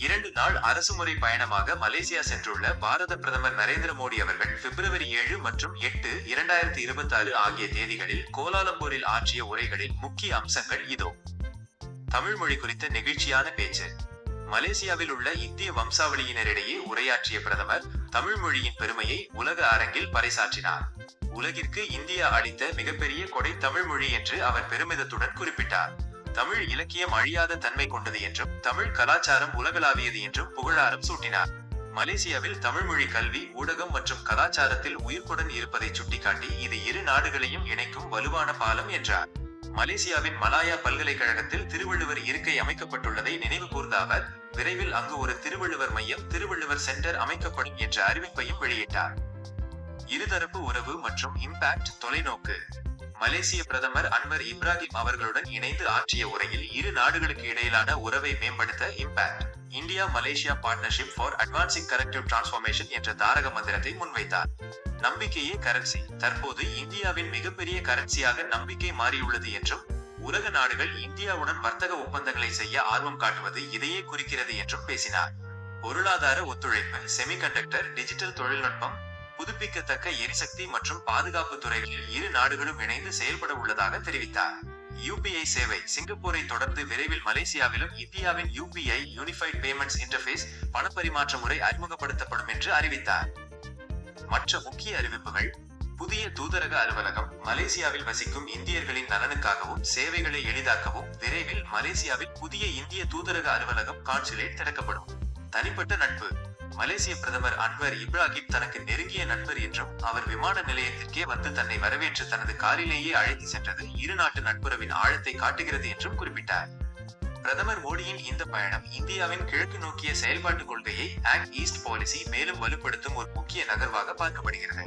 2 நாள் அரசுமுறை பயணமாக மலேசியா சென்றுள்ள பாரத பிரதமர் நரேந்திர மோடி அவர்கள் பிப்ரவரி 7 மற்றும் 8, 2026 ஆகிய தேதிகளில் கோலாலம்பூரில் ஆற்றிய உரைகளில் முக்கிய அம்சங்கள் இதோ. தமிழ் மொழி குறித்த நெகிழ்ச்சியான பேச்சு. மலேசியாவில் உள்ள இந்திய வம்சாவளியினரிடையே உரையாற்றிய பிரதமர் தமிழ் மொழியின் பெருமையை உலக அரங்கில் பறைசாற்றினார். உலகிற்கு இந்தியா அளித்த மிகப்பெரிய கொடை தமிழ் மொழி என்று அவர் பெருமிதத்துடன் குறிப்பிட்டார். தமிழ் இலக்கியம் அழியாத தன்மை கொண்டது என்றும் தமிழ் கலாச்சாரம் உலகளாவியது என்றும் புகழாரம் சூட்டினார். மலேசியாவில் தமிழ் மொழி கல்வி, ஊடகம் மற்றும் கலாச்சாரத்தில் உயிர்ப்புடன் இருப்பதை சுட்டிக்காட்டி இது இரு நாடுகளையும் இணைக்கும் வலுவான பாலம் என்றார். மலேசியாவின் மலாயா பல்கலைக்கழகத்தில் திருவள்ளுவர் இருக்கை அமைக்கப்பட்டுள்ளதை நினைவு கூர்ந்த அவர் விரைவில் அங்கு ஒரு திருவள்ளுவர் மையம், திருவள்ளுவர் சென்டர் அமைக்கப்படும் என்ற அறிவிப்பையும் வெளியிட்டார். இருதரப்பு உறவு மற்றும் இம்பாக்ட் தொலைநோக்கு. மலேசிய பிரதமர் அன்வர் இப்ராஹிம் அவர்களுடன் இணைந்து ஆற்றிய உரையில் இரு நாடுகளுக்கு இடையிலான உறவை மேம்படுத்த impact India Malaysia partnership for advancing corrective transformation என்ற தாரக மந்திரத்தை முன்வைத்தார். நம்பிக்கையே கரன்சி. தற்போது இந்தியாவின் மிகப்பெரிய கரன்சியாக நம்பிக்கை மாறியுள்ளது என்றும் உலக நாடுகள் இந்தியாவுடன் வர்த்தக ஒப்பந்தங்களை செய்ய ஆர்வம் காட்டுவது இதையே குறிக்கிறது என்றும் பேசினார். பொருளாதார ஒத்துழைப்பு. செமிகண்டக்டர், டிஜிட்டல் தொழில்நுட்பம், புதுப்பிக்கத்தக்க எரிசக்தி மற்றும் பாதுகாப்பு துறைகளில் இரு நாடுகளும் இணைந்து செயல்பட உள்ளதாக தெரிவித்தார். யூபிஐ சேவை. சிங்கப்பூரை தொடர்ந்து விரைவில் மலேசியாவிலும் இந்தியாவின் யூபிஐ யூனிஃபைட் பேமெண்ட்ஸ் இன்டர்ஃபேஸ் பணப்பரிமாற்ற முறை அறிமுகப்படுத்தப்படும் என்று அறிவித்தார். மற்ற முக்கிய அறிவிப்புகள். புதிய தூதரக அலுவலகம். மலேசியாவில் வசிக்கும் இந்தியர்களின் நலனுக்காகவும் சேவைகளை எளிதாக்கவும் விரைவில் மலேசியாவில் புதிய இந்திய தூதரக அலுவலகம் கான்சுலேட் திறக்கப்படும். தனிப்பட்ட நட்பு. மலேசிய பிரதமர் அன்வர் இப்ராஹிம் தனக்கு நெருங்கிய நண்பர் என்றும் அவர் விமான நிலையத்திற்கே வந்து தன்னை வரவேற்று தனது காரிலேயே அழைத்து சென்றது இரு நாட்டு நட்புறவின் ஆழத்தை காட்டுகிறது என்றும் குறிப்பிட்டார். பிரதமர் மோடியின் இந்த பயணம் இந்தியாவின் கிழக்கு நோக்கிய செயல்பாட்டு கொள்கையை ஆக்ட் ஈஸ்ட் பாலிசி மேலும் வலுப்படுத்தும் ஒரு முக்கிய நகர்வாக பார்க்கப்படுகிறது.